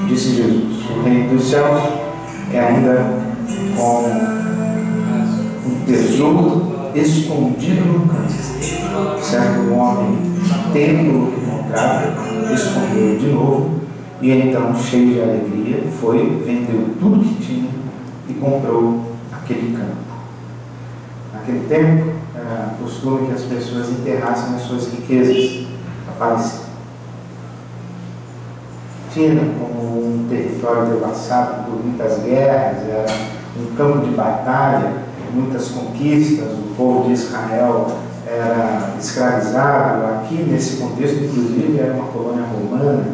Disse Jesus: o reino dos céus é ainda como um tesouro escondido no campo. Certo homem, tendo encontrado, escondeu de novo, e então, cheio de alegria, foi, vendeu tudo que tinha e comprou aquele campo. Naquele tempo, era costume que as pessoas enterrassem as suas riquezas. Palestina, como um território devassado por muitas guerras, era um campo de batalha, muitas conquistas, o povo de Israel era escravizado. Aqui, nesse contexto, inclusive, era uma colônia romana.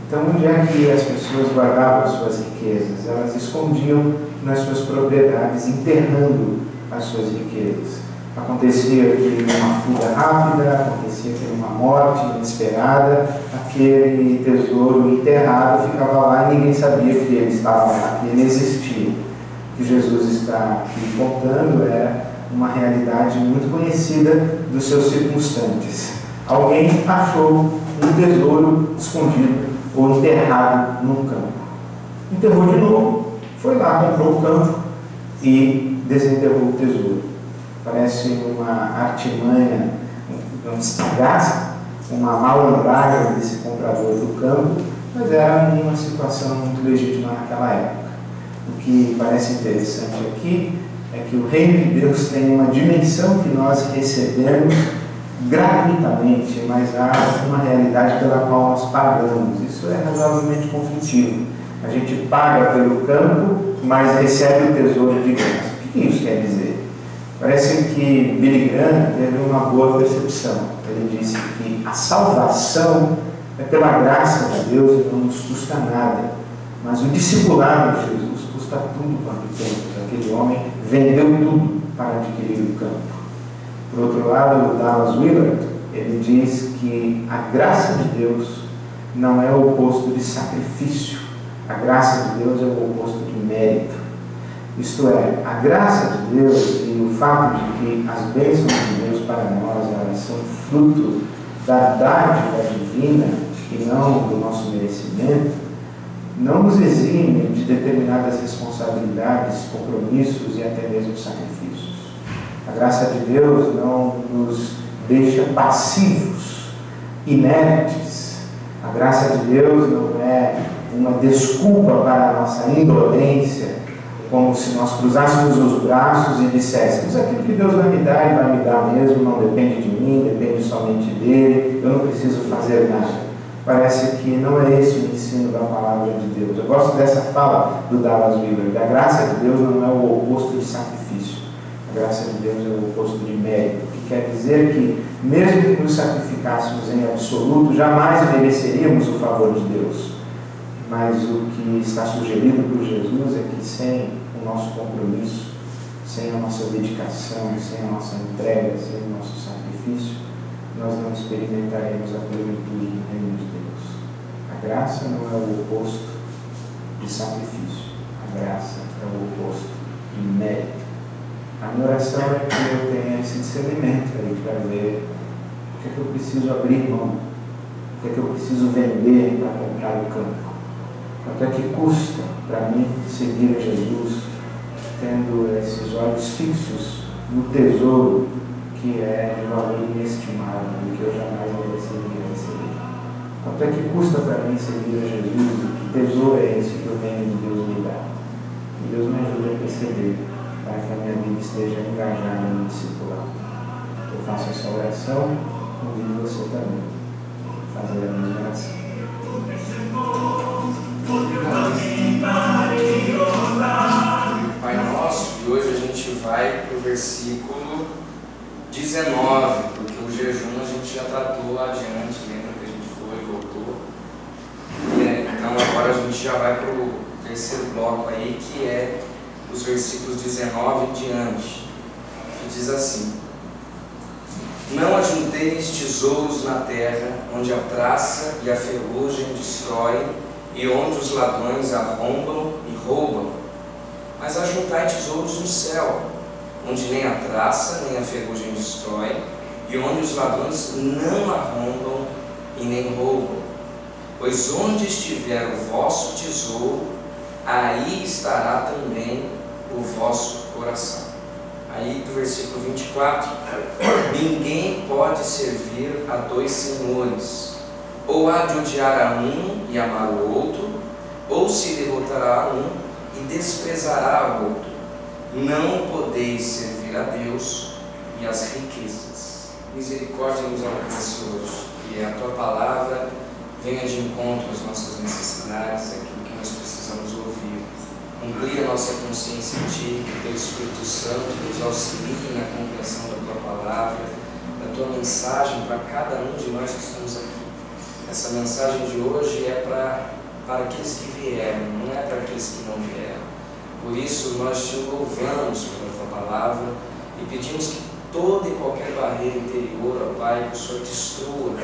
Então, onde é que as pessoas guardavam as suas riquezas? Elas escondiam nas suas propriedades, enterrando as suas riquezas. Acontecia que uma fuga rápida, acontecia que uma morte inesperada, aquele tesouro enterrado ficava lá e ninguém sabia que ele estava lá, que ele existia. O que Jesus está aqui contando é uma realidade muito conhecida dos seus circunstantes. Alguém achou um tesouro escondido ou enterrado num campo. Enterrou de novo, foi lá, comprou o campo e desenterrou o tesouro. Parece uma artimanha, uma malandragem desse comprador do campo, mas era uma situação muito legítima naquela época. O que parece interessante aqui é que o reino de Deus tem uma dimensão que nós recebemos gratuitamente, mas há uma realidade pela qual nós pagamos. Isso é razoavelmente conflitivo. A gente paga pelo campo, mas recebe o tesouro de graça. O que isso quer dizer? Parece que Billy Graham teve uma boa percepção. Ele disse que a salvação é pela graça de Deus e não nos custa nada. Mas o discipulado de Jesus custa tudo quanto tem. Aquele homem vendeu tudo para adquirir o campo. Por outro lado, o Dallas Willard, ele diz que a graça de Deus não é o oposto de sacrifício. A graça de Deus é o oposto de mérito. Isto é, a graça de Deus e o fato de que as bênçãos de Deus para nós, elas são fruto da dádiva divina e não do nosso merecimento, não nos exime de determinadas responsabilidades, compromissos e até mesmo sacrifícios. A graça de Deus não nos deixa passivos, inertes, A graça de Deus não é uma desculpa para a nossa indolência, como se nós cruzássemos os braços e disséssemos: aquilo que Deus vai me dar, Ele vai me dar mesmo, não depende de mim, depende somente dEle, eu não preciso fazer nada. Parece que não é esse o ensino da palavra de Deus. Eu gosto dessa fala do Dallas Willard: a graça de Deus não é o oposto de sacrifício, a graça de Deus é o oposto de mérito, o que quer dizer que, mesmo que nos sacrificássemos em absoluto, jamais mereceríamos o favor de Deus. Mas o que está sugerido por Jesus é que sem o nosso compromisso, sem a nossa dedicação, sem a nossa entrega, sem o nosso sacrifício, nós não experimentaremos a plenitude do reino de Deus. A graça não é o oposto de sacrifício, a graça é o oposto de mérito. A minha oração é que eu tenha esse discernimento aí para ver o que é que eu preciso abrir mão, o que é que eu preciso vender para comprar o campo. Quanto é que custa para mim seguir a Jesus, tendo esses olhos fixos no tesouro que é de valor inestimável e que eu jamais mereceria receber? Quanto é que custa para mim seguir a Jesus e que tesouro é esse que o reino de Deus me dá? Que Deus me ajude a perceber, para que a minha vida esteja engajada no discipulado. Eu faço essa oração, convido você também a fazer a mesma oração. Pai Nosso, e hoje a gente vai para o versículo 19, porque o jejum a gente já tratou adiante, lembra que a gente foi e voltou. Então agora a gente já vai para o terceiro bloco aí, que é os versículos 19 em diante, que diz assim: não ajunteis tesouros na terra, onde a traça e a ferrugem destroem, e onde os ladrões arrombam e roubam, mas ajuntai tesouros no céu, onde nem a traça nem a ferrugem destrói, e onde os ladrões não arrombam e nem roubam. Pois onde estiver o vosso tesouro, aí estará também o vosso coração. Aí do versículo 24: ninguém pode servir a dois senhores, ou há de odiar a um e amar o outro, ou se devotará a um e desprezará o outro. Não podeis servir a Deus e às riquezas. Misericórdia nos alcance hoje, e a Tua palavra venha de encontro às nossas necessidades, aquilo que nós precisamos ouvir. Amplia a nossa consciência em Ti, que Teu Espírito Santo nos auxilie na compreensão da Tua palavra, da Tua mensagem para cada um de nós que estamos aqui. Essa mensagem de hoje é para aqueles que vieram, não é para aqueles que não vieram. Por isso nós te louvamos pela Tua palavra e pedimos que toda e qualquer barreira interior, ó Pai, que o Senhor destrua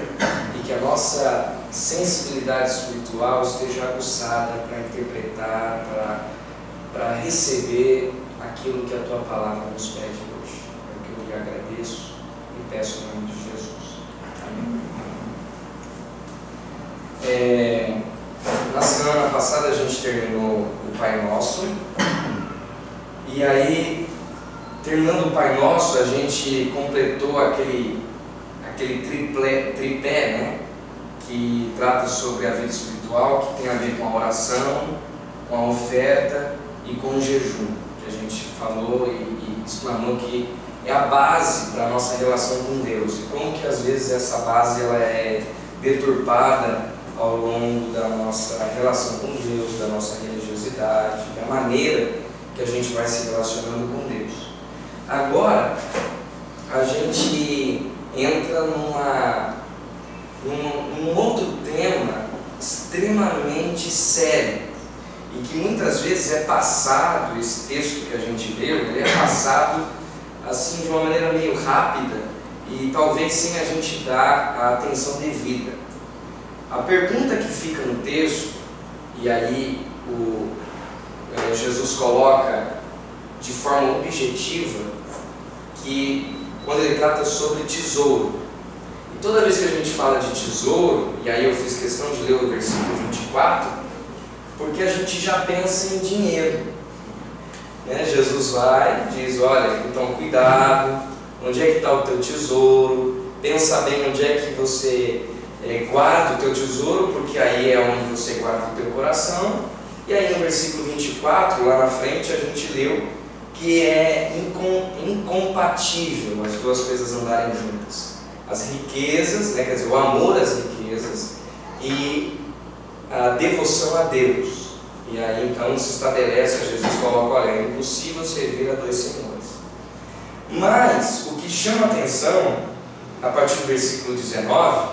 e que a nossa sensibilidade espiritual esteja aguçada para interpretar, para receber aquilo que a Tua palavra nos pede hoje. É o que eu lhe agradeço e peço em nome de Jesus. Amém. Na semana passada a gente terminou o Pai Nosso, e aí, terminando o Pai Nosso, a gente completou aquele tripé, né, que trata sobre a vida espiritual, que tem a ver com a oração, com a oferta e com o jejum, que a gente falou e explicou que é a base para a nossa relação com Deus, e como que às vezes essa base ela é deturpada ao longo da nossa relação com Deus, da nossa religiosidade, da maneira que a gente vai se relacionando com Deus. Agora, a gente entra num outro tema extremamente sério, e que muitas vezes é passado, esse texto que a gente leu, ele é passado assim de uma maneira meio rápida, e talvez sem a gente dar a atenção devida. A pergunta que fica no texto, e aí Jesus coloca de forma objetiva, que quando ele trata sobre tesouro, e toda vez que a gente fala de tesouro, e aí eu fiz questão de ler o versículo 24, porque a gente já pensa em dinheiro, né? Jesus vai e diz: olha, então cuidado, onde é que está o teu tesouro, pensa bem onde é que você guarda o teu tesouro, porque aí é onde você guarda o teu coração. E aí no versículo 24, lá na frente, a gente leu que é incompatível as duas coisas andarem juntas. As riquezas, né, quer dizer, o amor às riquezas e a devoção a Deus. E aí então se estabelece, Jesus coloca, olha, é impossível servir a dois senhores. Mas o que chama atenção, a partir do versículo 19,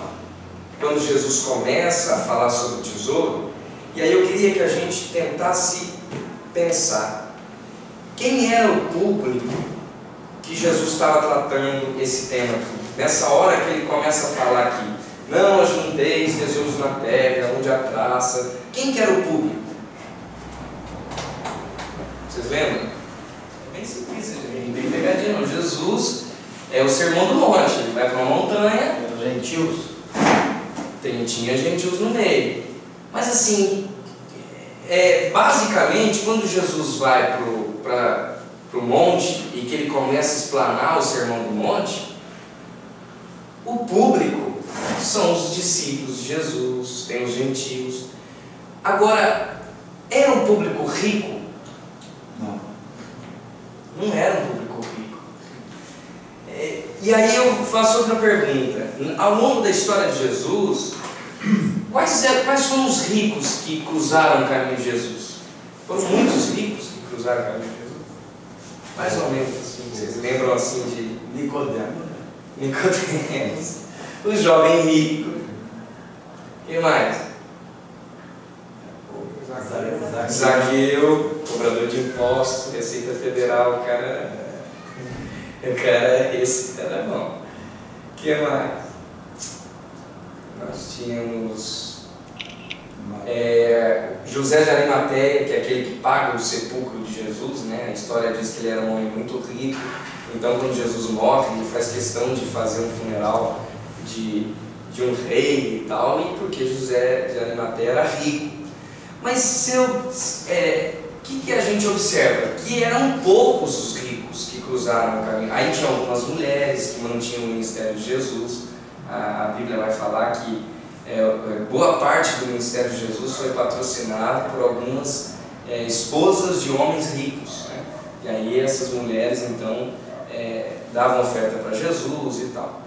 quando Jesus começa a falar sobre o tesouro, e aí eu queria que a gente tentasse pensar, quem era o público que Jesus estava tratando esse tema aqui? Nessa hora que ele começa a falar aqui, não ajunteis tesouros na terra, onde a traça. Quem que era o público? Vocês lembram? É bem simples, gente, bem pegadinho. Jesus é o Sermão do Monte, ele vai para uma montanha. Os gentios. Tinha gentios no meio. Mas assim, basicamente, quando Jesus vai para o monte e que ele começa a explanar o Sermão do Monte, o público são os discípulos de Jesus, tem os gentios. Agora, era um público rico? Não. Não era um público rico. E aí eu faço outra pergunta. Ao longo da história de Jesus, quais foram os ricos que cruzaram o caminho de Jesus? Foram muitos ricos que cruzaram o caminho de Jesus? Mais ou menos assim. Vocês lembram assim de Nicodemo. Nicodemos, o jovem rico. Quem mais? Zaqueu, cobrador de impostos, Receita Federal, esse cara é bom. Quem mais? Nós tínhamos José de Arimateia, que é aquele que paga o sepulcro de Jesus, né? A história diz que ele era um homem muito rico. Então, quando Jesus morre, ele faz questão de fazer um funeral de um rei e tal, e porque José de Arimateia era rico. Mas o que a gente observa? Que eram poucos os ricos que cruzaram o caminho. Aí tinha algumas mulheres que mantinham o ministério de Jesus. A Bíblia vai falar que boa parte do ministério de Jesus foi patrocinado por algumas esposas de homens ricos, né? E aí essas mulheres então davam oferta para Jesus e tal.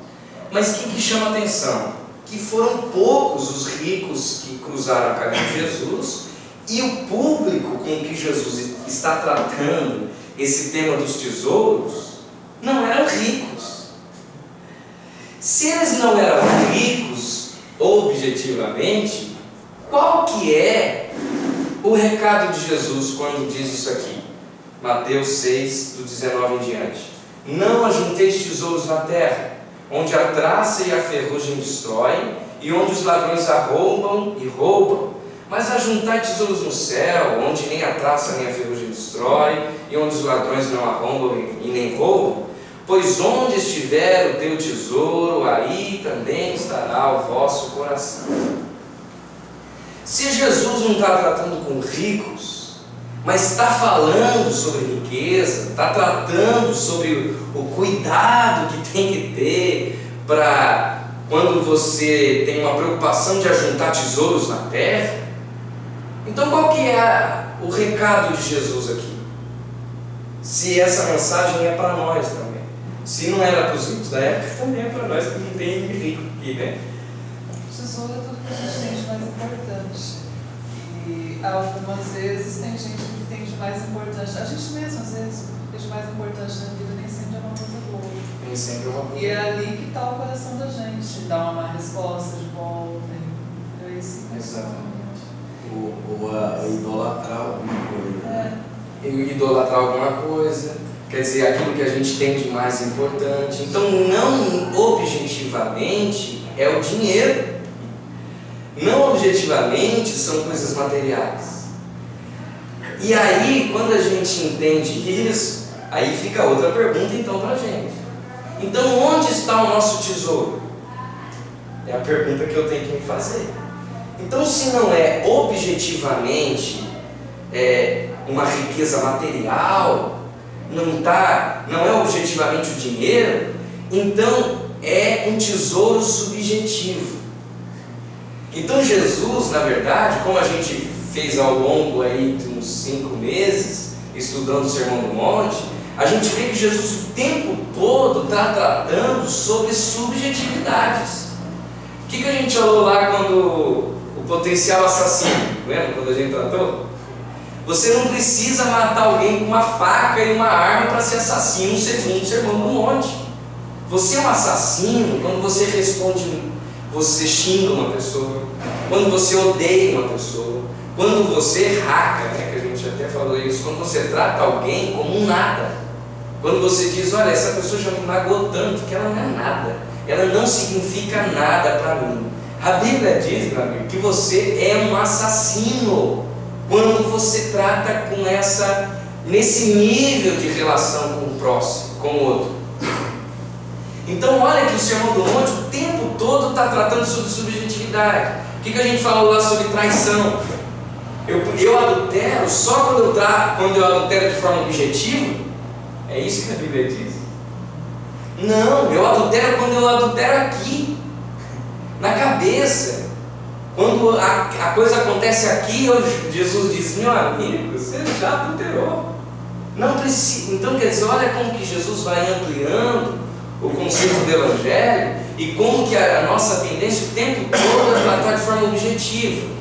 Mas o que chama a atenção? Que foram poucos os ricos que cruzaram o caminho de Jesus, e o público com que Jesus está tratando esse tema dos tesouros não eram ricos. Se eles não eram ricos objetivamente, qual que é o recado de Jesus quando diz isso aqui? Mateus 6, do 19 em diante. Não ajunteis tesouros na terra, onde a traça e a ferrugem destroem, e onde os ladrões arrombam e roubam. Mas ajuntai tesouros no céu, onde nem a traça nem a ferrugem destrói, e onde os ladrões não arrombam e nem roubam. Pois onde estiver o teu tesouro, aí também estará o vosso coração. Se Jesus não está tratando com ricos, mas está falando sobre riqueza, está tratando sobre o cuidado que tem que ter para quando você tem uma preocupação de ajuntar tesouros na terra, então qual que é o recado de Jesus aqui? Se essa mensagem é para nós também. Se não era para os ricos da época, também é para nós que não tem rico aqui, né? O tesouro é tudo que a gente tem de mais importante. E algumas vezes tem gente que tem de mais importante. A gente mesmo, às vezes, tem de mais importante na vida, nem sempre é uma coisa boa. Nem sempre é uma coisa. E é ali que está o coração da gente. Dá uma má resposta de volta. É isso que exatamente. Ou idolatrar alguma coisa. Idolatrar alguma coisa, quer dizer, aquilo que a gente tem de mais importante. Então, não objetivamente é o dinheiro, não objetivamente são coisas materiais. E aí, quando a gente entende isso, aí fica outra pergunta então para a gente. Então, onde está o nosso tesouro? É a pergunta que eu tenho que me fazer. Então, se não é objetivamente uma riqueza material, não é objetivamente o dinheiro, então é um tesouro subjetivo. Então Jesus, na verdade, como a gente fez ao longo aí de uns 5 meses, estudando o Sermão do Monte, a gente vê que Jesus o tempo todo está tratando sobre subjetividades. O que a gente falou lá quando o potencial assassino, lembra quando a gente tratou? Você não precisa matar alguém com uma faca e uma arma para ser assassino, segundo o Sermão do Monte. Você é um assassino quando você responde, você xinga uma pessoa, quando você odeia uma pessoa, quando você raca, né, que a gente até falou isso, quando você trata alguém como um nada, quando você diz, olha, essa pessoa já me magoou tanto que ela não é nada, ela não significa nada para mim. A Bíblia diz, meu amigo, que você é um assassino quando você trata com nesse nível de relação com o próximo, com o outro. Então olha que o Sermão do Monte o tempo todo está tratando sobre subjetividade. O que a gente falou lá sobre traição? Eu adultero só quando eu adultero de forma objetiva? É isso que a Bíblia diz? Não, eu adultero quando eu adultero aqui, na cabeça. Quando a coisa acontece aqui, Jesus diz, meu amigo, você já adulterou. Não precisa. Então quer dizer, olha como que Jesus vai ampliando o conceito do Evangelho e como que a nossa tendência o tempo todo é tratar de forma objetiva.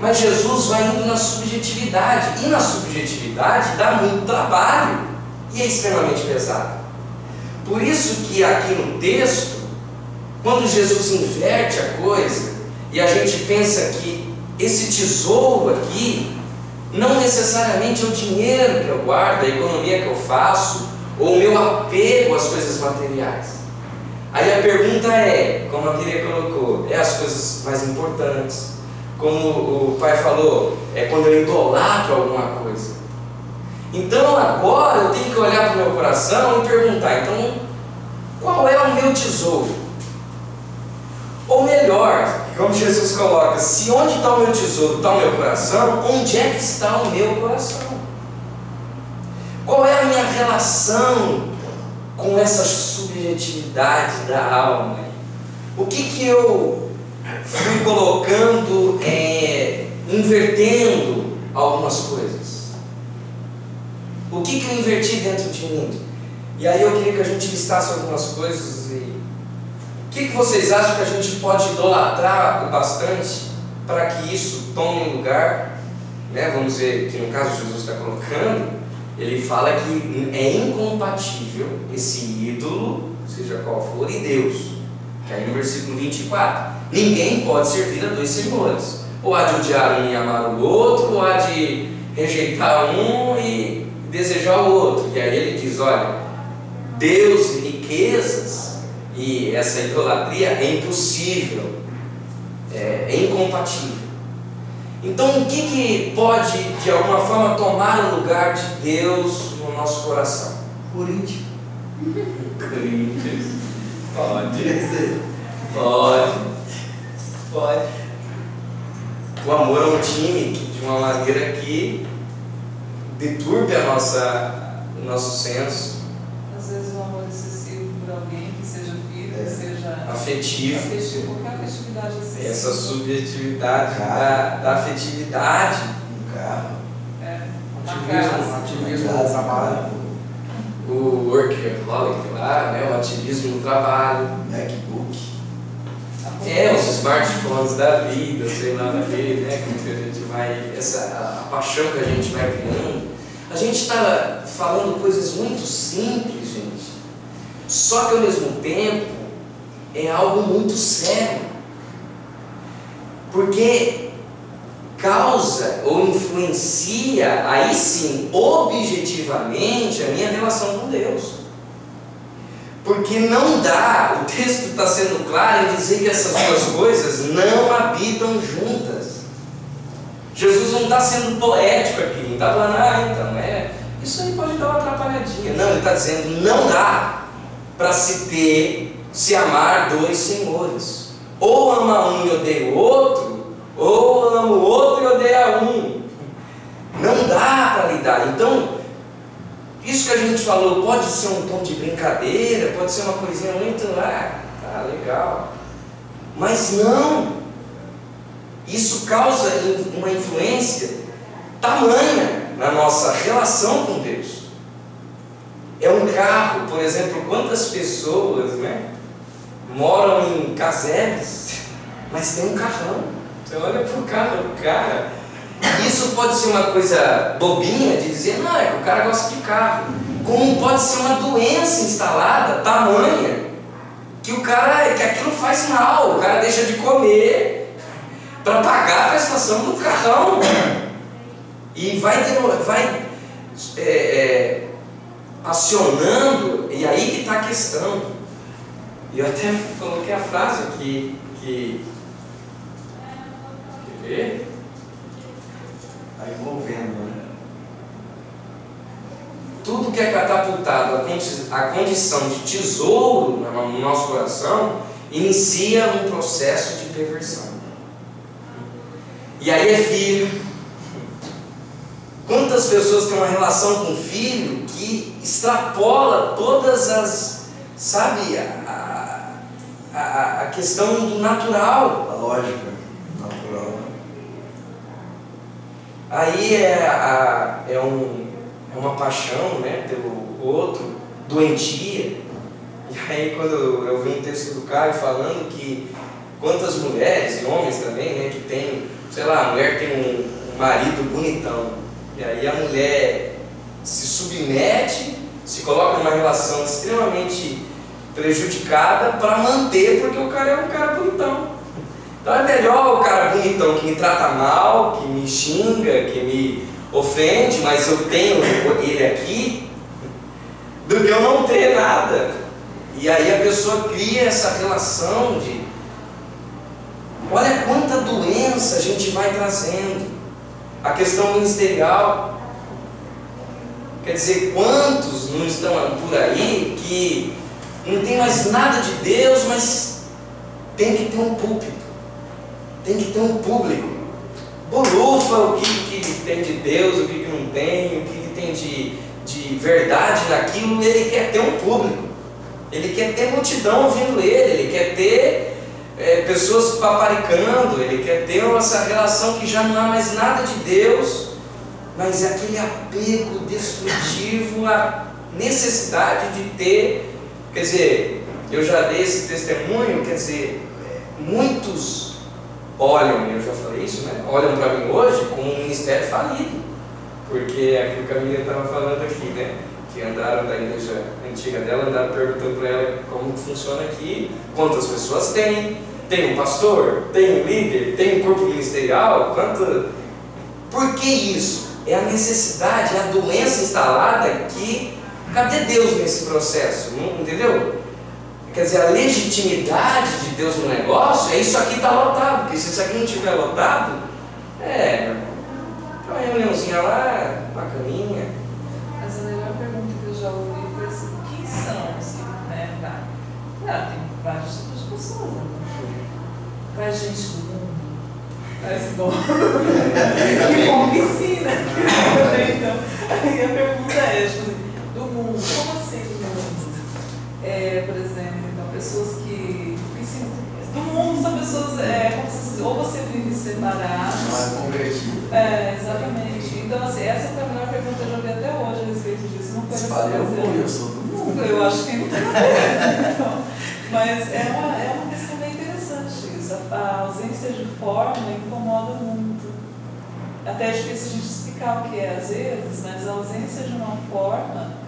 Mas Jesus vai indo na subjetividade, e na subjetividade dá muito trabalho e é extremamente pesado. Por isso que aqui no texto, quando Jesus inverte a coisa e a gente pensa que esse tesouro aqui não necessariamente é o dinheiro que eu guardo, a economia que eu faço, ou o meu apego às coisas materiais. Aí a pergunta é, como a Bíblia colocou, é as coisas mais importantes. Como o pai falou, é quando eu idolatro alguma coisa. Então agora eu tenho que olhar para o meu coração e perguntar, então, qual é o meu tesouro? Ou melhor, como Jesus coloca, se onde está o meu tesouro está o meu coração, onde é que está o meu coração? Qual é a minha relação com essa subjetividade da alma? O que eu fui colocando, invertendo algumas coisas? O que eu inverti dentro de mim? E aí eu queria que a gente listasse algumas coisas. O que vocês acham que a gente pode idolatrar bastante para que isso tome lugar? Né? Vamos ver que no caso Jesus está colocando, ele fala que é incompatível esse ídolo, seja qual for, e Deus. Que aí no versículo 24, ninguém pode servir a dois senhores. Ou há de odiar um e amar o outro, ou há de rejeitar um e desejar o outro. E aí ele diz, olha, Deus e riquezas e essa idolatria é impossível, é incompatível. Então o que pode de alguma forma tomar o lugar de Deus no nosso coração? Corinthians. Corinthians. Pode. O amor a um time que, de uma maneira que deturpe o nosso senso. Às vezes o amor excessivo por alguém, que seja filho, que seja afetivo, qualquer afetividade excessiva. Essa subjetividade da afetividade. Um carro. Ativismo no trabalho. O workaholic lá, né? O ativismo no trabalho. MacBook. Os smartphones da vida, sei lá, daquele, né? Que a gente vai. A paixão que a gente vai criando. A gente está falando coisas muito simples, gente. Só que ao mesmo tempo é algo muito sério. Porque causa ou influencia, aí sim, objetivamente, a minha relação com Deus. Porque não dá, o texto está sendo claro em dizer que essas duas coisas não habitam juntas. Jesus não está sendo poético aqui, não está falando, então, isso aí pode dar uma atrapalhadinha. Não, ele está dizendo, não dá para se amar dois senhores. Ou ama um e odeia o outro, ou ama o outro e odeia um. Não dá para lidar. Então, isso que a gente falou pode ser um tom de brincadeira, pode ser uma coisinha muito, tá legal. Mas não. Isso causa uma influência tamanha na nossa relação com Deus. É um carro, por exemplo, quantas pessoas, né, moram em casebres, mas tem um carrão. Você olha para o carro do cara. Isso pode ser uma coisa bobinha de dizer, não, é que o cara gosta de carro. Como pode ser uma doença instalada, tamanha, que aquilo faz mal, o cara deixa de comer para pagar a prestação do carrão. E vai acionando, e aí que está a questão. E eu até coloquei a frase aqui, quer ver? Está envolvendo, né? Tudo que é catapultado à condição de tesouro no nosso coração inicia um processo de perversão. E aí é filho. Quantas pessoas têm uma relação com o filho que extrapola todas as, sabe, a questão do natural. A lógica natural. Aí é uma paixão, né, pelo outro, doentia. E aí quando eu vi um texto do Caio falando que quantas mulheres e homens também, né, que tem, sei lá, a mulher tem um marido bonitão, e aí a mulher se submete, se coloca numa relação extremamente prejudicada para manter, porque o cara é um cara bonitão. Então é melhor o cara bonitão que me trata mal, que me xinga, que me ofende, mas eu tenho ele aqui, do que eu não ter nada. E aí a pessoa cria essa relação de, olha quanta doença a gente vai trazendo. A questão ministerial, quer dizer, quantos não estão por aí que não tem mais nada de Deus, mas tem que ter um púlpito, tem que ter um público. Bolufa o que tem de Deus, o que não tem, o que tem de verdade naquilo. Ele quer ter um público, ele quer ter multidão ouvindo ele quer ter pessoas paparicando, ele quer ter essa relação que já não há mais nada de Deus, mas é aquele apego destrutivo, a necessidade de ter. Quer dizer, eu já dei esse testemunho, quer dizer, muitos olham, eu já falei isso, né? Olham para mim hoje como um ministério falido, porque é aquilo que a Miriam estava falando aqui, né? Que andaram da igreja antiga dela, andaram perguntando para ela como funciona aqui, quantas pessoas tem um pastor, tem um líder, tem um corpo ministerial, Por que isso? É a necessidade, é a doença instalada que, cadê Deus nesse processo? Entendeu? Quer dizer, a legitimidade de Deus no negócio é isso aqui está lotado, porque se isso aqui não estiver lotado, uma reuniãozinha lá, bacaninha. Mas a melhor pergunta que eu já ouvi foi assim, quem são os que, né, tem vários tipos de pessoas, né? Vai gente do mundo, parece bom. Que bom que sim, né? Então, aí a pergunta é, tipo assim, do mundo, como assim do mundo? Por exemplo, então, pessoas que do mundo são pessoas, como se diz, ou você vive separado. Não é convertido. Exatamente. Então, assim, essa foi a melhor pergunta que eu já vi até hoje a respeito disso. Não foi eu sou do mundo. Eu acho que não tem nada a ver. Então, mas é uma questão bem interessante isso. A ausência de forma incomoda muito. Até é difícil a gente explicar o que é às vezes, mas a ausência de uma forma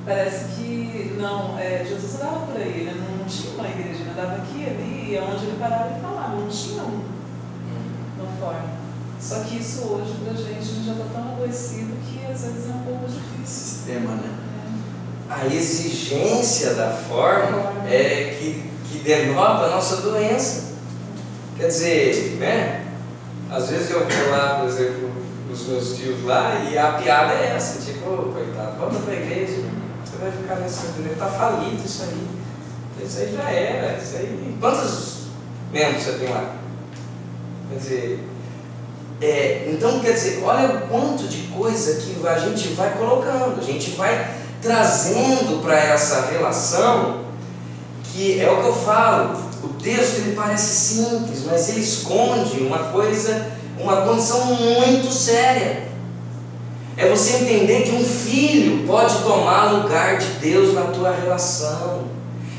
parece que não. Jesus andava por aí, ele não tinha uma igreja, ele andava aqui, ali, onde ele parava e falava, não tinha uma forma. Só que isso hoje pra gente, a gente já está tão adoecido que às vezes é um pouco difícil. Sistema, né? A exigência da forma é que denota a nossa doença. Quer dizer, né? Às vezes eu vou lá, por exemplo, os meus tios lá, e a piada é essa, tipo, coitado, volta para a igreja, você vai ficar nessa vida, tá falido isso aí. Isso aí já era, isso aí. Quantos membros você tem lá? Quer dizer, então quer dizer, olha o quanto de coisa que a gente vai colocando, a gente vai trazendo para essa relação, que é o que eu falo, o texto ele parece simples, mas ele esconde uma coisa, uma condição muito séria. É você entender que um filho pode tomar lugar de Deus na tua relação.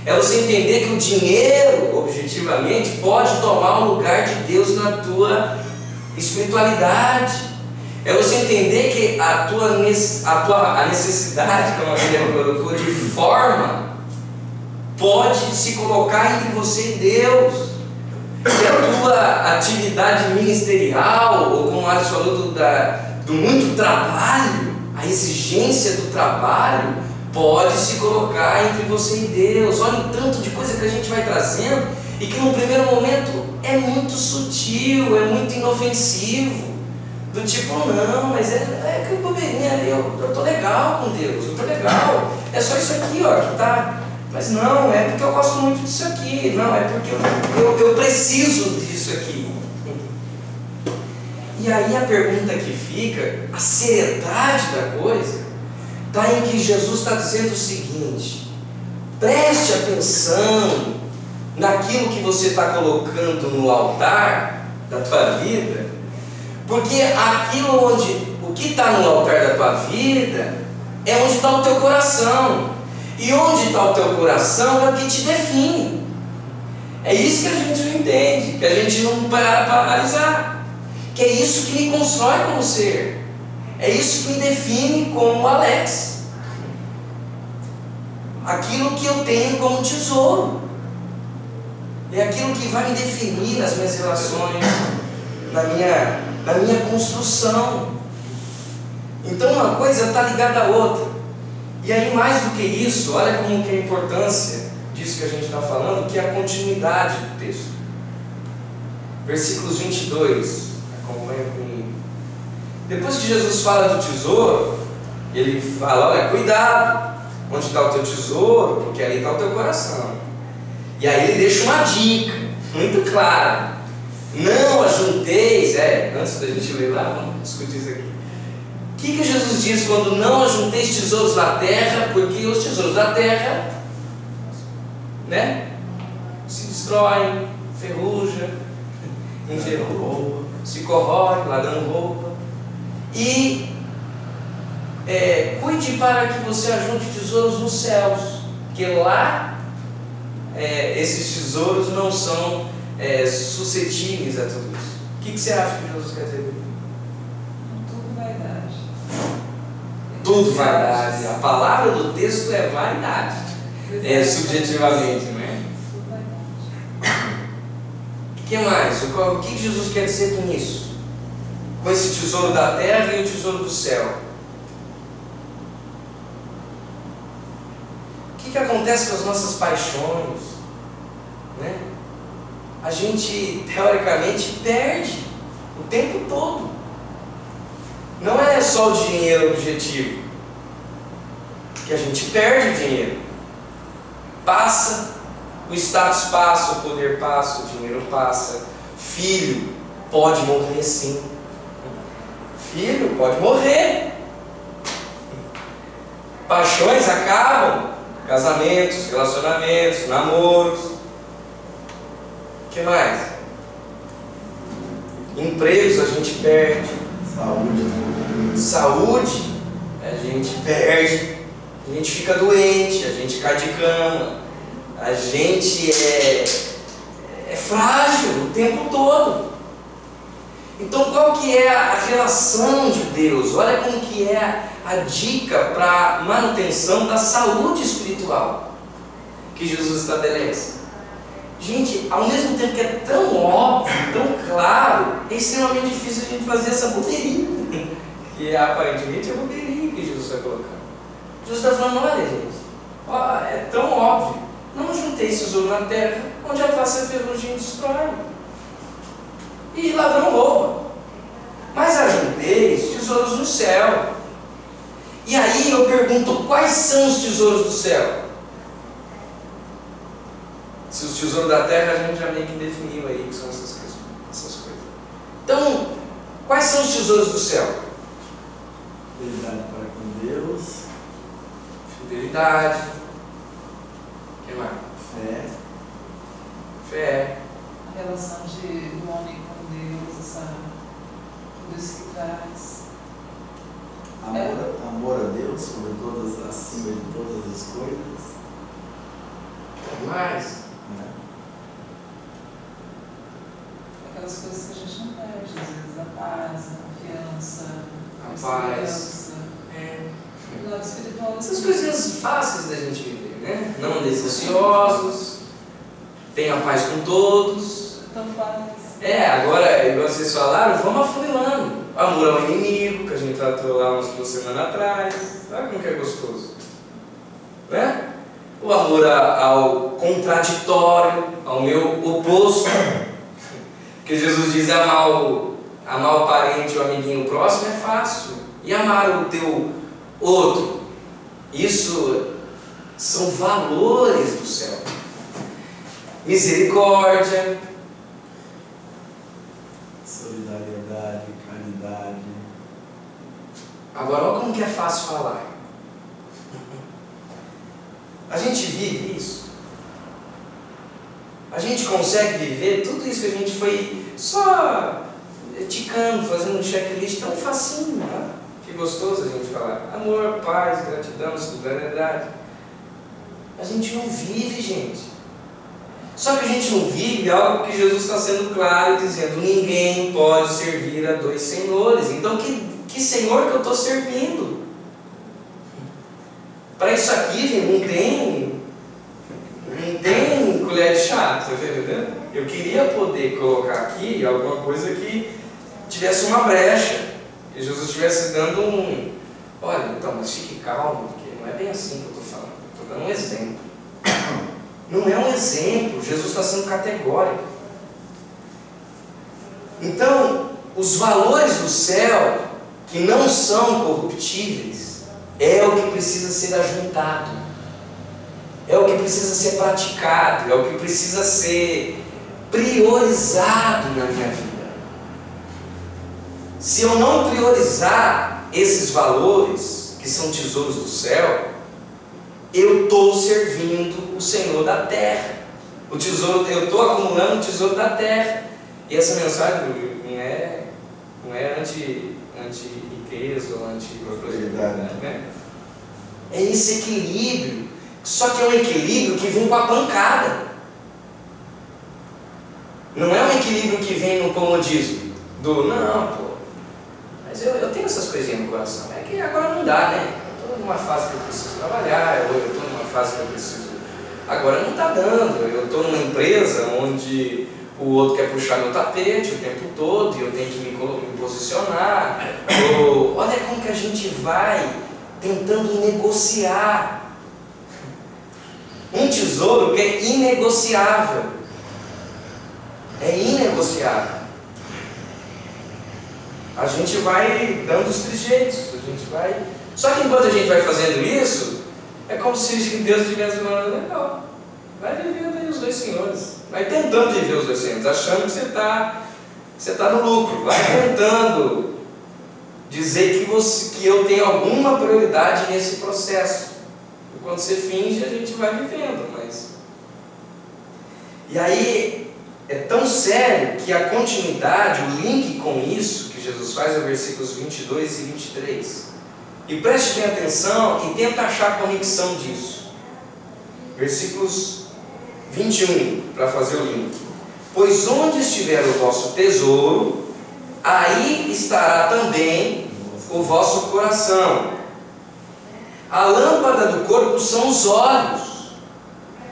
É você entender que o dinheiro, objetivamente, pode tomar o lugar de Deus na tua espiritualidade. É você entender que a necessidade, como a Bíblia colocou, de forma, pode se colocar entre você e Deus. Que a tua atividade ministerial, ou como o Alisson falou, do muito trabalho, a exigência do trabalho, pode se colocar entre você e Deus. Olha o tanto de coisa que a gente vai trazendo e que no primeiro momento é muito sutil, é muito inofensivo. Do tipo, não, mas é que bobeirinha ali, eu estou legal com Deus, eu estou legal, é só isso aqui, ó, que tá. Mas não, é porque eu gosto muito disso aqui, não, é porque eu preciso disso aqui. E aí a pergunta que fica, a seriedade da coisa, está em que Jesus está dizendo o seguinte: preste atenção naquilo que você está colocando no altar da tua vida, porque aquilo o que está no altar da tua vida é onde está o teu coração, e onde está o teu coração é o que te define. É isso que a gente não entende, que a gente não para para analisar, que é isso que me constrói como ser, é isso que me define como Alex, aquilo que eu tenho como tesouro, é aquilo que vai me definir nas minhas relações, na minha construção. Então uma coisa está ligada à outra. E aí, mais do que isso, olha como que é a importância disso que a gente está falando, que é a continuidade do texto. Versículos 22, acompanha comigo. Depois que Jesus fala do tesouro, ele fala: olha, cuidado, onde está o teu tesouro, porque ali está o teu coração. E aí ele deixa uma dica muito clara: não ajunteis, antes da gente ler lá, vamos discutir isso aqui. O que Jesus diz quando não ajunteis tesouros na terra? Porque os tesouros da terra, se destroem, ferrujam, enferrujam, se corroem, ladrão roupa. E cuide para que você ajunte tesouros nos céus, que lá esses tesouros não são suscetíveis a tudo isso. O que você acha que Jesus quer dizer? Tudo vaidade. Tudo vaidade. A palavra do texto é vaidade. Subjetivamente, não é? Tudo vaidade. O que mais? O que Jesus quer dizer com isso? Com esse tesouro da terra e o tesouro do céu. O que acontece com as nossas paixões? A gente, teoricamente, perde o tempo todo. Não é só o dinheiro o objetivo, que a gente perde o dinheiro. Passa, o status passa, o poder passa, o dinheiro passa. Filho pode morrer sim. Filho pode morrer. Paixões acabam. Casamentos, relacionamentos, namoros. O que mais? Empregos a gente perde. Saúde a gente perde. A gente fica doente, a gente cai de cama. A gente é frágil o tempo todo. Então qual que é a relação de Deus? Olha como que é a dica para a manutenção da saúde espiritual que Jesus estabelece. Gente, ao mesmo tempo que é tão óbvio, tão claro, é extremamente difícil a gente fazer essa bobeirinha, que aparentemente é a bobeirinha que Jesus está colocando. Jesus está falando: olha, gente, é tão óbvio, não juntei tesouro na terra, onde a traça e a ferrugem destrói, e ladrão rouba, mas ajunteis tesouros no céu. E aí eu pergunto: quais são os tesouros do céu? Se os tesouros da terra a gente já meio que definiu aí, que são essas coisas. Então, quais são os tesouros do céu? Fidelidade para com Deus. Fidelidade. O que mais? Fé. Fé. A relação do homem com Deus, tudo isso que traz. Amor a Deus sobre todas, acima de todas as coisas. Mais. Aquelas coisas que a gente não perde, às vezes a paz, a confiança, A paz. o lado espiritual. Essas coisinhas fáceis da gente viver, né? Não andeis ansiosos, tenha paz com todos. Então faz. Agora, igual vocês falaram, vamos afunilando. Amor ao inimigo, que a gente tratou lá umas 2 semanas atrás. Sabe como que é gostoso? Né? O amor ao contraditório, ao meu oposto. Que Jesus diz amar o parente, o amiguinho próximo é fácil. E amar o teu outro, isso são valores do céu. Misericórdia, solidariedade, caridade. Agora olha como que é fácil falar. A gente vive isso. A gente consegue viver tudo isso que a gente foi só ticando, fazendo um checklist tão facinho, né? Que gostoso a gente falar. Amor, paz, gratidão, solidariedade. A gente não vive, gente. Só que a gente não vive algo que Jesus está sendo claro, dizendo: ninguém pode servir a 2 senhores. Então que senhor que eu estou servindo? Para isso aqui, gente, não tem colher de chá, tá entendendo? Eu queria poder colocar aqui alguma coisa que tivesse uma brecha, que Jesus estivesse dando olha, então, mas fique calmo, porque não é bem assim que eu estou falando, estou dando um exemplo. Não é um exemplo, Jesus está sendo categórico. Então, os valores do céu, que não são corruptíveis, é o que precisa ser ajuntado, é o que precisa ser praticado, é o que precisa ser priorizado na minha vida. Se eu não priorizar esses valores, que são tesouros do céu, eu estou servindo o Senhor da terra. O tesouro, eu estou acumulando o tesouro da terra. E essa mensagem não é anti-riqueza ou anti-prosperidade, né? É esse equilíbrio. Só que é um equilíbrio que vem com a pancada. Não é um equilíbrio que vem no comodismo. Mas eu tenho essas coisinhas no coração. É que agora não dá, né? Eu estou numa fase que eu preciso trabalhar, eu estou numa fase que eu preciso... Agora não está dando. Eu estou numa empresa onde o outro quer puxar meu tapete o tempo todo e eu tenho que me posicionar. Olha como que a gente vai tentando negociar um tesouro que é inegociável. É inegociável. A gente vai dando os trejeitos, Só que enquanto a gente vai fazendo isso, é como se Deus estivesse falando: legal, vai vivendo aí os 2 senhores, vai tentando viver os 2 senhores, achando que você está no lucro, vai tentando dizer que eu tenho alguma prioridade nesse processo. E quando você finge, a gente vai vivendo, E aí, é tão sério que a continuidade, o link com isso que Jesus faz é versículos 22 e 23. E preste bem atenção e tenta achar a conexão disso. Versículos 21, para fazer o link. Pois onde estiver o vosso tesouro, aí estará também o vosso coração. A lâmpada do corpo são os olhos.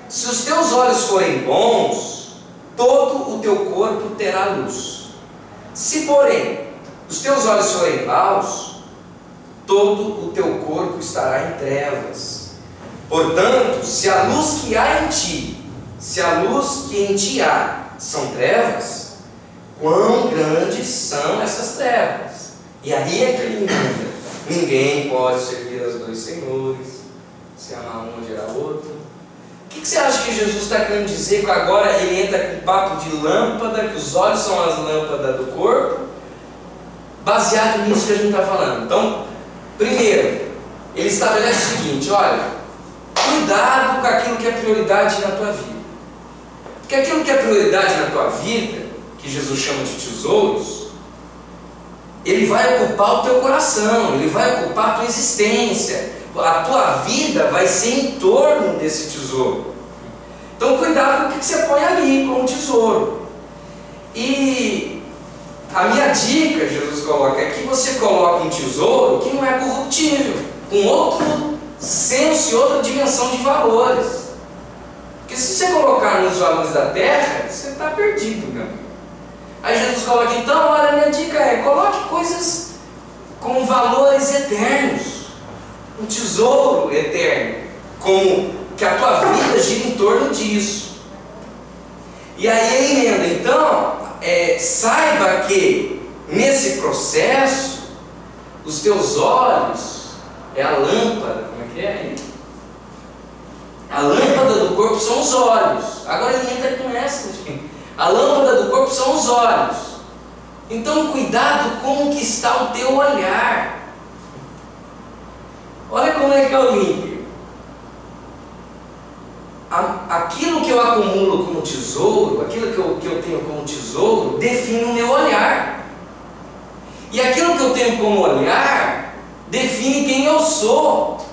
Se os teus olhos forem bons, todo o teu corpo terá luz. Se, porém, os teus olhos forem maus, todo o teu corpo estará em trevas. Portanto, se a luz que há em ti, se a luz que em ti há são trevas, quão grandes são essas trevas? E aí é que ele muda. Ninguém pode servir aos 2 senhores, se amar um ou odiar o outro. O que você acha que Jesus está querendo dizer que agora ele entra com o papo de lâmpada, que os olhos são as lâmpadas do corpo, baseado nisso que a gente está falando? Então, primeiro, ele estabelece o seguinte: olha, cuidado com aquilo que é prioridade na tua vida. Porque aquilo que é prioridade na tua vida, que Jesus chama de tesouros, ele vai ocupar o teu coração, ele vai ocupar a tua existência, a tua vida vai ser em torno desse tesouro. Então cuidado com o que você põe ali como tesouro. E a minha dica, Jesus coloca, é que você coloque um tesouro que não é corruptível, com outro senso e outra dimensão de valores. Porque se você colocar nos valores da terra, você está perdido, meu amigo. Aí Jesus coloca, então, olha, a minha dica é, coloque coisas com valores eternos, um tesouro eterno, como que a tua vida gira em torno disso. E aí a emenda, então, saiba que nesse processo, os teus olhos é a lâmpada, como é que é aí? A lâmpada do corpo são os olhos. Agora ele entra com essa, gente. A lâmpada do corpo são os olhos. Então cuidado com o que está o teu olhar. Olha como é que é o link. Aquilo que eu acumulo como tesouro, aquilo que eu tenho como tesouro, define o meu olhar. E aquilo que eu tenho como olhar, define quem eu sou.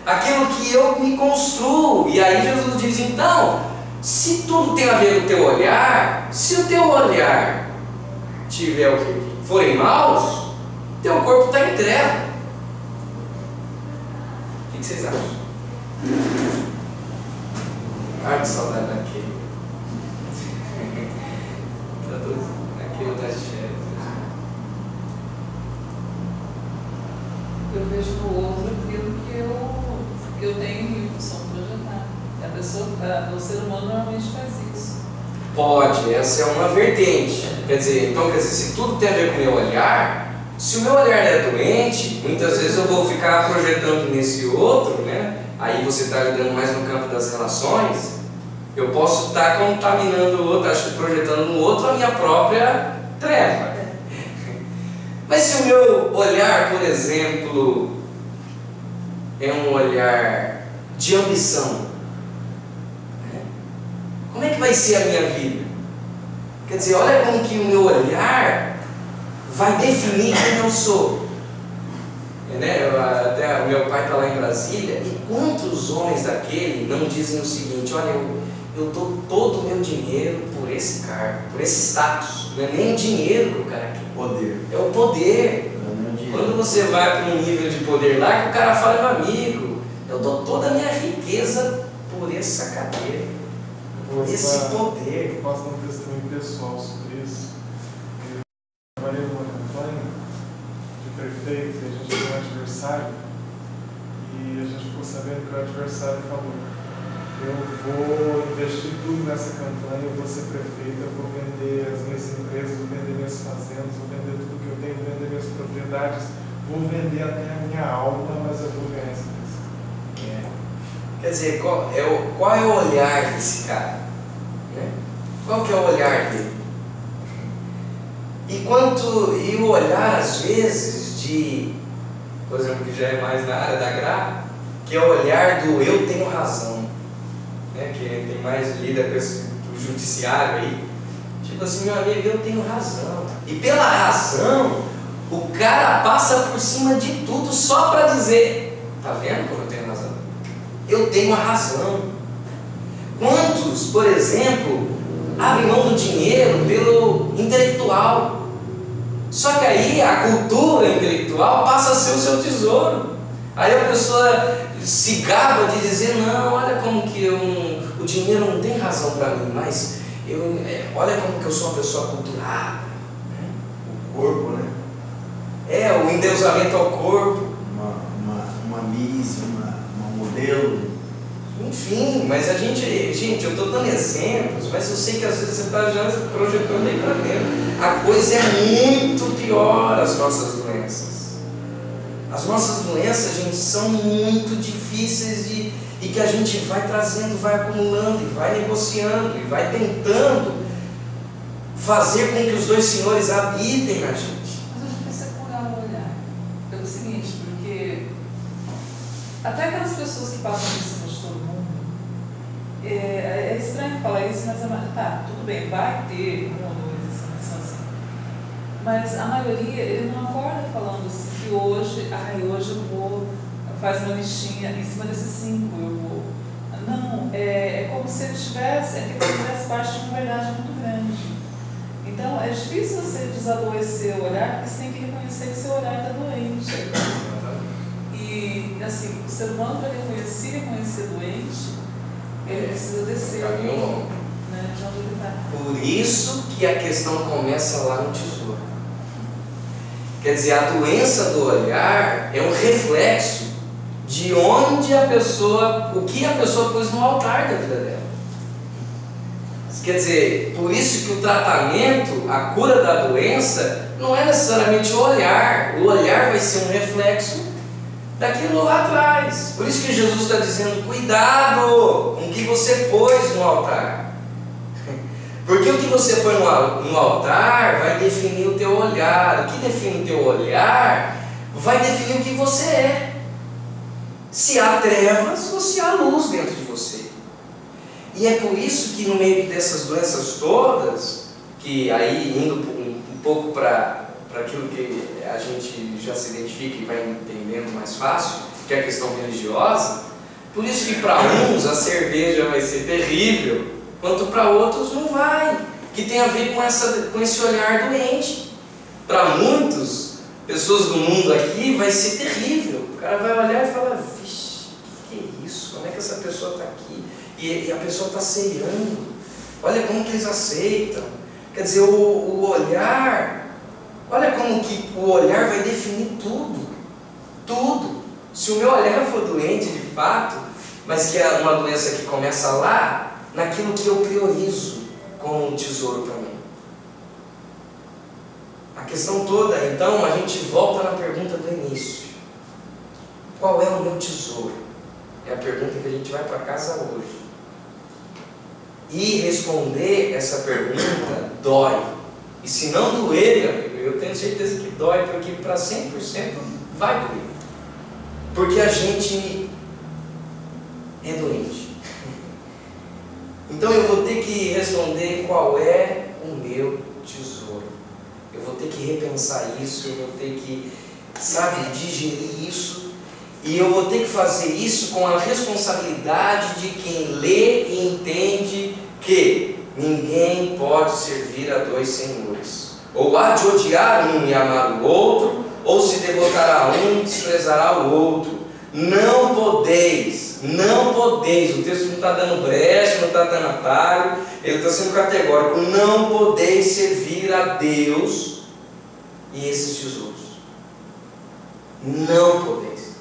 Aquilo que eu me construo. E aí Jesus diz, então, se tudo tem a ver com o teu olhar, se o teu olhar tiver o quê? Forem maus, teu corpo está em treva. O que vocês acham? Ai, que saudade daquele. Aquele tá cheio. Eu vejo no outro aquilo que eu tenho em função projetar. O ser humano normalmente faz isso. Pode, essa é uma vertente. Quer dizer, se tudo tem a ver com o meu olhar, se o meu olhar é doente, muitas vezes eu vou ficar projetando nesse outro, né? Aí você está lidando mais no campo das relações, eu posso estar contaminando o outro, acho que projetando no outro a minha própria treva. Mas se o meu olhar, por exemplo, é um olhar de ambição, como é que vai ser a minha vida? Quer dizer, olha como que o meu olhar vai definir quem eu sou. Até o meu pai está lá em Brasília, e quantos homens daquele não dizem o seguinte, olha, eu dou todo o meu dinheiro por esse cargo, por esse status. Não é nem o dinheiro que o cara quer. Poder. É o poder. Quando você vai para um nível de poder lá, que o cara fala, meu amigo, eu dou toda a minha riqueza por essa cadeira, por esse poder. Eu posso dar um testemunho pessoal sobre isso. Eu trabalhei numa campanha de prefeito e a gente teve um adversário e a gente ficou sabendo que o adversário falou: eu vou investir tudo nessa campanha, eu vou ser prefeito, eu vou vender as minhas empresas, vou vender minhas fazendas, vou vender tudo que eu tenho, vou vender minhas propriedades, vou vender até a minha alma, mas eu vou ganhar essa coisa. Quer dizer, qual é o olhar desse cara? Né? Qual que é o olhar dele? E o olhar, às vezes, de, por exemplo, que já é mais na área da Gra, que é o olhar do eu tenho razão. Que tem mais lida com esse judiciário aí, tipo assim, meu amigo, eu tenho razão, e pela razão o cara passa por cima de tudo só para dizer, tá vendo como eu tenho razão? Eu tenho a razão. Quantos, por exemplo, abrem mão do dinheiro pelo intelectual, só que aí a cultura intelectual passa a ser o seu tesouro. Aí a pessoa se gaba de dizer, não, olha como que o dinheiro não tem razão para mim, mas olha como que eu sou uma pessoa culturada. Né? O corpo, né? O endeusamento ao corpo. Uma miss, uma modelo. Enfim, mas gente, eu estou dando exemplos, mas eu sei que às vezes você está já projetando aí para dentro. A coisa é muito pior, as nossas doenças. As nossas doenças, gente, são muito difíceis e que a gente vai trazendo, vai acumulando e vai negociando e vai tentando fazer com que os dois senhores habitem na gente. Mas a gente precisa curar o olhar. Pelo seguinte, porque até aquelas pessoas que passam por cima de todo mundo, é estranho falar isso, mas tá, tudo bem, vai ter um ou dois assim. Mas a maioria, ele não acorda falando assim, que hoje eu vou, faz uma listinha, em cima desses 5 eu vou. Não, é como se ele tivesse, que ele fizesse parte de uma verdade muito grande. Então, é difícil você desadoecer o olhar, porque você tem que reconhecer que seu olhar está doente. E, assim, o ser humano, para reconhecer doente, ele precisa descer, né, de onde ele está. Por isso que a questão começa lá no tesouro. Quer dizer, a doença do olhar é um reflexo de onde a pessoa, o que a pessoa pôs no altar da vida dela. Quer dizer, por isso que o tratamento, a cura da doença, não é necessariamente o olhar. O olhar vai ser um reflexo daquilo lá atrás. Por isso que Jesus está dizendo, cuidado com o que você pôs no altar. Porque o que você põe no altar vai definir o teu olhar. O que define o teu olhar vai definir o que você é. Se há trevas ou se há luz dentro de você. E é por isso que no meio dessas doenças todas, que aí indo um pouco para aquilo que a gente já se identifica e vai entendendo mais fácil, que é a questão religiosa, por isso que para uns a cerveja vai ser terrível, quanto para outros não vai, que tem a ver com esse olhar doente. Para muitos, pessoas do mundo aqui, vai ser terrível. O cara vai olhar e falar, vixe, o que é isso? Como é que essa pessoa está aqui? E a pessoa está ceando. Olha como que eles aceitam. Quer dizer, o olhar, olha como que o olhar vai definir tudo. Tudo. Se o meu olhar for doente de fato, mas que é uma doença que começa lá, naquilo que eu priorizo como um tesouro para mim. A questão toda, então, a gente volta na pergunta do início. Qual é o meu tesouro? É a pergunta que a gente vai para casa hoje. E responder essa pergunta dói. E se não doer, meu amigo, eu tenho certeza que dói, porque para 100% vai doer. Porque a gente é doente. Então eu vou ter que responder qual é o meu tesouro. Eu vou ter que repensar isso, eu vou ter que, digerir isso. E eu vou ter que fazer isso com a responsabilidade de quem lê e entende que ninguém pode servir a 2 senhores. Ou há de odiar um e amar o outro, ou se devotar a um e desprezará o outro. Não podeis, o texto não está dando brecha, não está dando atalho, ele está sendo categórico, não podeis servir a Deus e esses tesouros. Não podeis.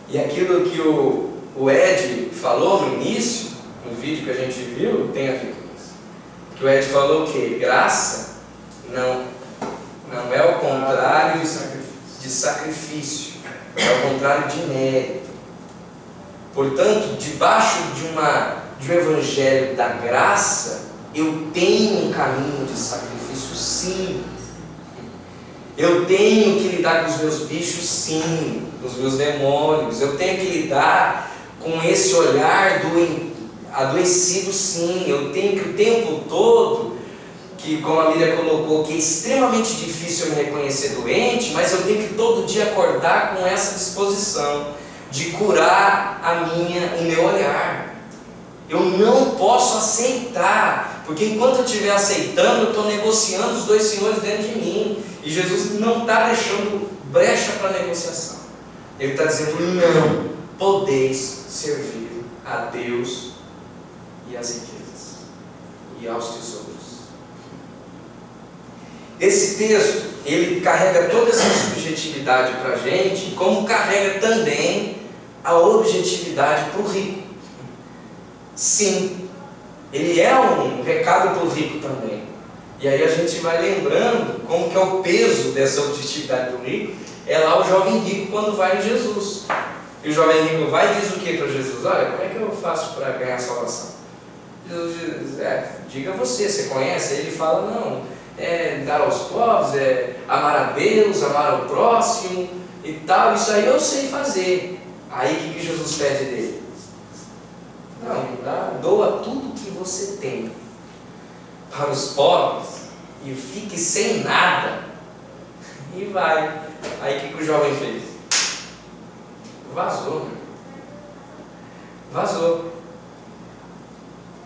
E aquilo que o Ed falou no início, no vídeo que a gente viu, tem a ver com isso. Que o Ed falou que graça não é o contrário de sacrifício, é o contrário de mérito. Portanto, debaixo de um evangelho da graça, eu tenho um caminho de sacrifício, sim. Eu tenho que lidar com os meus bichos, sim, com os meus demônios. Eu tenho que lidar com esse olhar adoecido, sim. Eu tenho que o tempo todo, que como a Miriam colocou, que é extremamente difícil eu me reconhecer doente, mas eu tenho que todo dia acordar com essa disposição de curar o meu olhar. Eu não posso aceitar, porque enquanto eu estiver aceitando, eu estou negociando os 2 senhores dentro de mim. E Jesus não está deixando brecha para negociação. Ele está dizendo, não podeis servir a Deus e às riquezas e aos tesouros. Esse texto, ele carrega toda essa subjetividade para a gente, como carrega também a objetividade para o rico. Sim, ele é um recado para o rico também. E aí a gente vai lembrando como que é o peso dessa objetividade do rico. É lá o jovem rico quando vai em Jesus. E o jovem rico vai e diz o que para Jesus? Olha, como é que eu faço para ganhar salvação? Jesus diz, diga você conhece? Aí ele fala, não, dar aos pobres, amar a Deus, amar ao próximo e tal, isso aí eu sei fazer. Aí o que Jesus pede dele? Não, doa tudo que você tem para os pobres e fique sem nada e vai. Aí o que o jovem fez? Vazou, né? Vazou.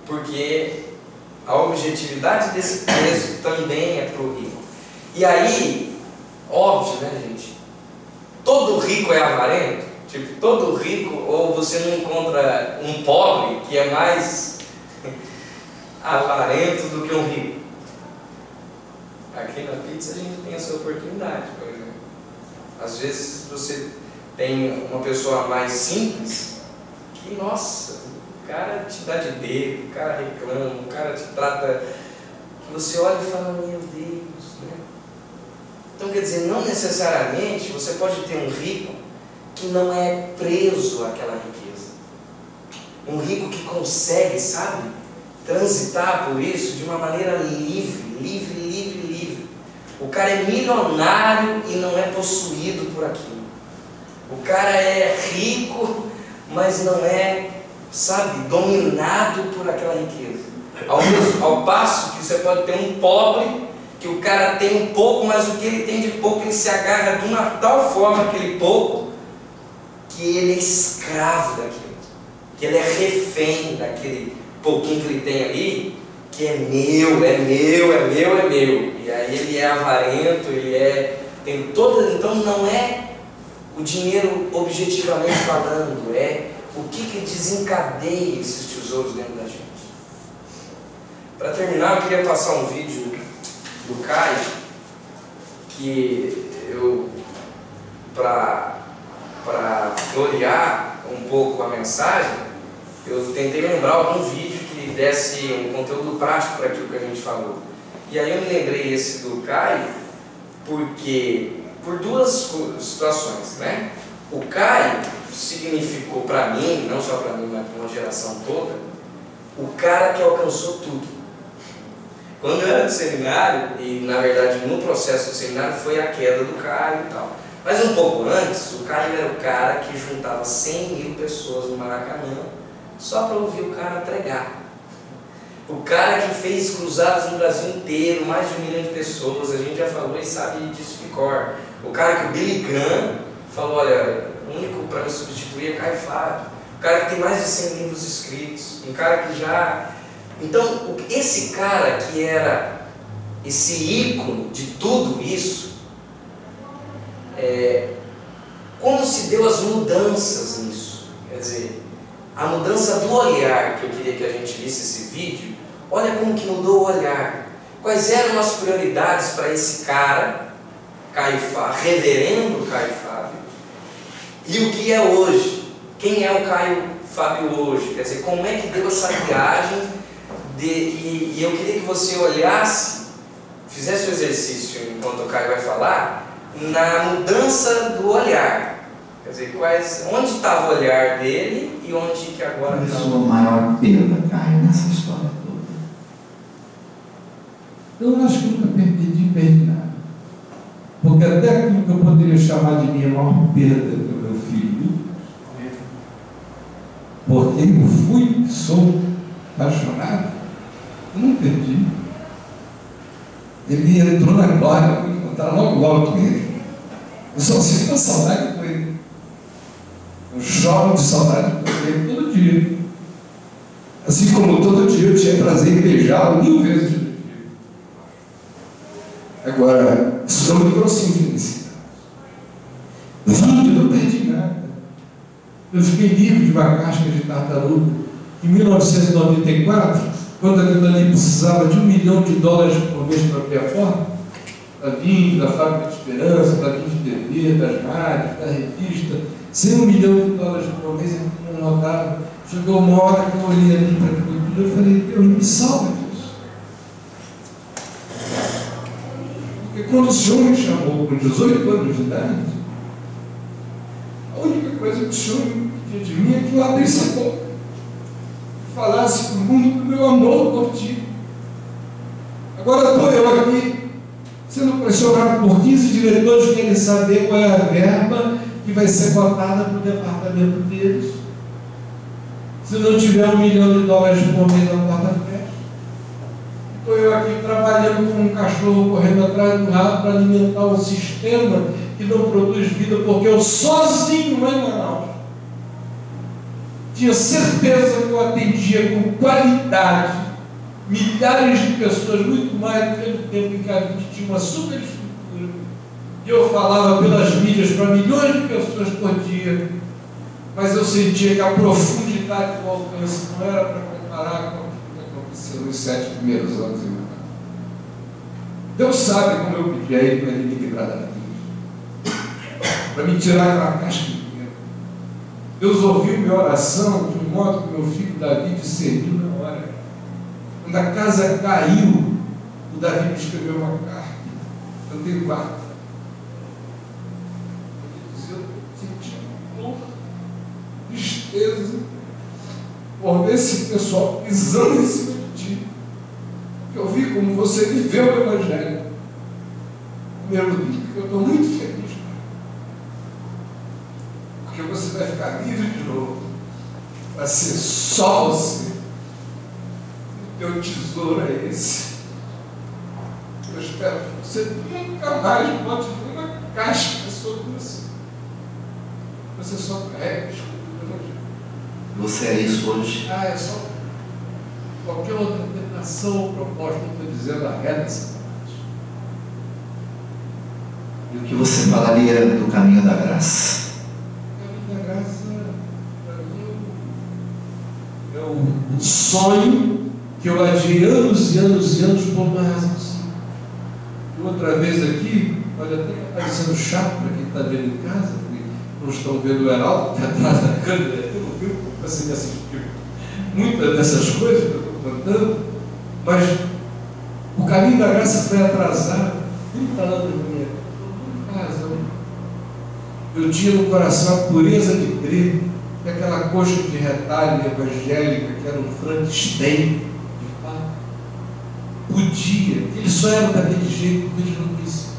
Porque a objetividade desse texto também é para o rico. E aí, óbvio, né, gente? Todo rico é avarento? Tipo, todo rico, ou você não encontra um pobre que é mais avarento do que um rico? Aqui na pizza a gente tem essa oportunidade, por exemplo. Às vezes você tem uma pessoa mais simples que, nossa, o cara te dá de dedo, o cara reclama, o cara te trata, que você olha e fala, meu Deus, né? Então, quer dizer, não necessariamente você pode ter um rico que não é preso àquela riqueza. Um rico que consegue, sabe, transitar por isso de uma maneira livre. O cara é milionário e não é possuído por aquilo. O cara é rico, mas não é, sabe, dominado por aquela riqueza. Ao passo que você pode ter um pobre, que o cara tem um pouco, mas o que ele tem de pouco, ele se agarra de uma tal forma aquele pouco, que ele é escravo daquilo, que ele é refém daquele pouquinho que ele tem ali, que é meu. E aí ele é avarento, tem toda, então não é o dinheiro objetivamente falando, é o que desencadeia esses tesouros dentro da gente. Para terminar, eu queria passar um vídeo do Caio, que eu, para florear um pouco a mensagem, eu tentei lembrar algum vídeo que desse um conteúdo prático para aquilo que a gente falou. E aí eu me lembrei esse do Caio, porque por duas situações, né? O Caio significou para mim, não só para mim, mas para uma geração toda, o cara que alcançou tudo. Quando eu era do seminário, e na verdade no processo do seminário foi a queda do Caio e tal. Mas um pouco antes, o Caio era o cara que juntava 100.000 pessoas no Maracanã só para ouvir o cara pregar. O cara que fez cruzadas no Brasil inteiro, mais de 1 milhão de pessoas, a gente já falou e sabe disso de cor. O cara que o Billy Graham falou, olha, o único para me substituir é Caio Fábio. O cara que tem mais de 100 livros escritos. Um cara que já... Então, esse cara que era esse ícone de tudo isso, como se deu as mudanças nisso? Quer dizer, a mudança do olhar, que eu queria que a gente visse esse vídeo, olha como que mudou o olhar. Quais eram as prioridades para esse cara, Caio Fábio, reverendo Caio Fábio, e o que é hoje? Quem é o Caio Fábio hoje? Quer dizer, como é que deu essa viagem? E eu queria que você olhasse, fizesse o exercício enquanto o Caio vai falar, na mudança do olhar. Quer dizer, onde estava o olhar dele e onde que agora está. Qual é a sua maior perda, Caio, nessa história toda? Eu acho que nunca perdi nada. Porque até aquilo que eu poderia chamar de minha maior perda do meu filho, porque eu fui, sou apaixonado, eu não perdi. Ele entrou na glória, eu vou encontrar logo com ele. Eu só sinto a saudade com ele. Eu choro de saudade com ele todo dia. Assim como todo dia eu tinha prazer em beijá-lo 1000 vezes no dia. Agora, isso não me trouxe infelicidade. Eu não perdi nada. Eu fiquei livre de uma casca de tartaruga. Em 1994, quando aquilo ali precisava de $1 milhão por mês para abrir a porta, da Vinho, da Fábrica de Esperança, da Vinho de TV, das rádios, da revista, sem $1 milhão por mês, eu não notava. Chegou uma hora que eu olhei ali para aquilo tudo e falei, Deus me salva disso. Porque quando o Senhor me chamou com 18 anos de idade, a única coisa que o Senhor pedia de mim é que eu abrisse a boca, falasse para o mundo do meu amor por ti. Agora estou eu aqui, sendo pressionado por 15 diretores que querem saber qual é a verba que vai ser botada para o departamento deles. Se não tiver $1 milhão por mês, a porta fecha. Estou eu aqui trabalhando com um cachorro correndo atrás do rato para alimentar um sistema que não produz vida, porque eu sozinho lá em Manaus tinha certeza que eu atendia com qualidade milhares de pessoas, muito mais do que no tempo em que a gente tinha uma superestrutura. E eu falava pelas mídias para milhões de pessoas por dia, mas eu sentia que a profundidade do alcance não era para comparar com o que aconteceu nos 7 primeiros anos em Manaus. Deus sabe como eu pedi a Ele para Ele me livrar da vida, para me tirar aquela casca de medo. Deus ouviu minha oração de um modo que meu filho Davi discerniu na hora. Quando a casa caiu, o Davi me escreveu uma carta. Eu tenho 4. Eu senti dor, tristeza, por ver esse pessoal pisando em cima de ti. Eu vi como você viveu o Evangelho. Primeiro dia, eu estou muito feliz. Porque você vai ficar livre de novo. Vai ser só você. O teu tesouro é esse. Eu espero que você nunca mais bote nenhuma casca sobre você. Você só carrega o escudo do Evangelho. Você é isso hoje? É só qualquer outra tentação ou proposta, não estou dizendo a reta essa parte. E o que você falaria do caminho da graça? O caminho da graça, para mim, é um sonho que eu adiei anos e anos e anos por uma razão. Outra vez aqui, pode até estar parecendo chato para quem está vendo em casa, porque não estão vendo o Heraldo, que está atrás da câmera, eu não vi você me assistiu muitas dessas coisas que eu estou contando, mas o caminho da graça foi atrasado 30 anos na minha casa. Eu tinha no coração a pureza de crer que aquela coxa de retalho evangélica, que era um Frankenstein, podia, eles só eram daquele jeito porque eles não conheciam.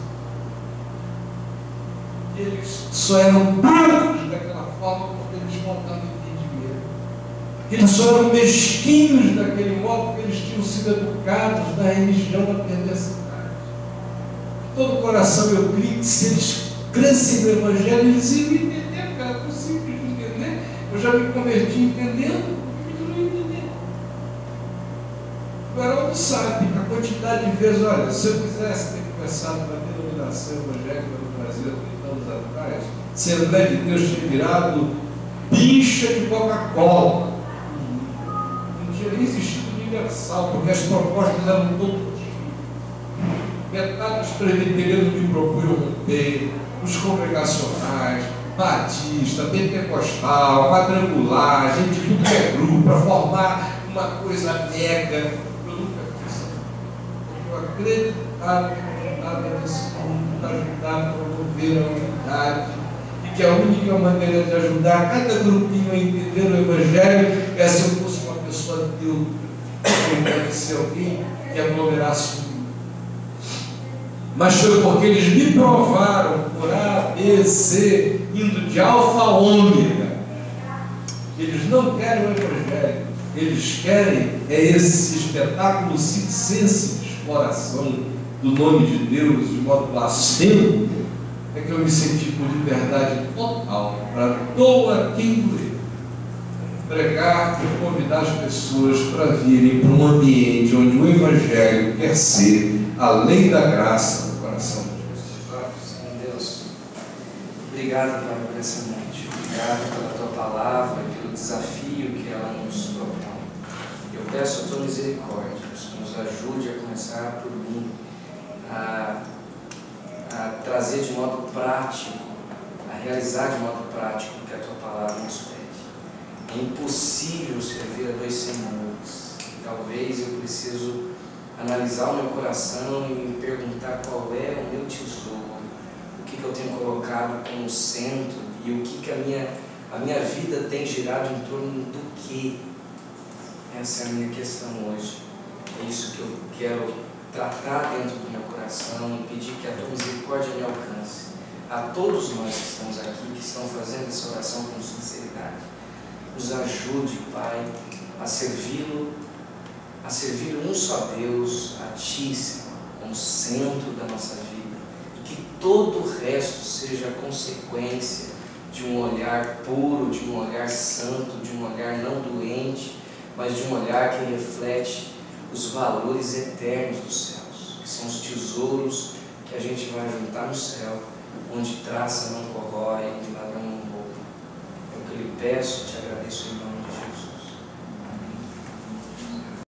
Eles só eram brancos daquela forma porque eles faltavam entendimento. Eles só eram mesquinhos daquele modo porque eles tinham sido educados na religião da perversidade. De todo coração eu creio que se eles crescem no Evangelho, eles iam entender, porque era tão simples de entender. Eu já me converti entendendo. O Heraldo sabe a quantidade de vezes, olha, se eu quisesse ter começado na denominação evangélica no Brasil há 30 anos atrás, Assembleia de Deus tinha virado bicha de Coca-Cola. Não tinha nem existido universal, porque as propostas eram todas. Metade dos presbiterianos me procuram romper, os congregacionais, batista, pentecostal, quadrangular, gente de tudo que é grupo, para formar uma coisa mega. Eu acreditava nesse mundo para ajudar a promover a unidade e que a única maneira de ajudar cada grupinho a entender o Evangelho é se eu fosse uma pessoa neutra, não deve ser alguém que aglomerasse o mundo. Mas foi porque eles me provaram por A, B, C, indo de alfa a ômega. Eles não querem o Evangelho, eles querem esse espetáculo circense de exploração do nome de Deus de modo blasfemo. É que eu me senti com liberdade total para doa quem doer, pregar e convidar as pessoas para virem para um ambiente onde o Evangelho quer ser a lei da graça no coração de Jesus. Deus, obrigado, Pai, por essa noite. Obrigado pela Tua palavra e pelo desafio que ela nos propõe. Eu peço a Tua misericórdia, que nos ajude a começar por mim, a trazer de modo prático, a realizar de modo prático o que a Tua palavra nos pede. É impossível servir a dois senhores. Talvez eu preciso analisar o meu coração e me perguntar qual é o meu tesouro, o que eu tenho colocado como centro e o que a minha vida tem girado em torno do que. Essa é a minha questão hoje. É isso que eu quero tratar dentro do meu coração e pedir que a Tua misericórdia me alcance. A todos nós que estamos aqui, que estão fazendo essa oração com sinceridade, nos ajude, Pai, a servir um só Deus, a Ti, Senhor, como centro da nossa vida, e que todo o resto seja consequência de um olhar puro, de um olhar santo, de um olhar não doente, mas de um olhar que reflete os valores eternos dos céus, que são os tesouros que a gente vai juntar no céu, onde traça não corrói, onde ladrão não rouba. É o que eu lhe peço, te agradeço em nome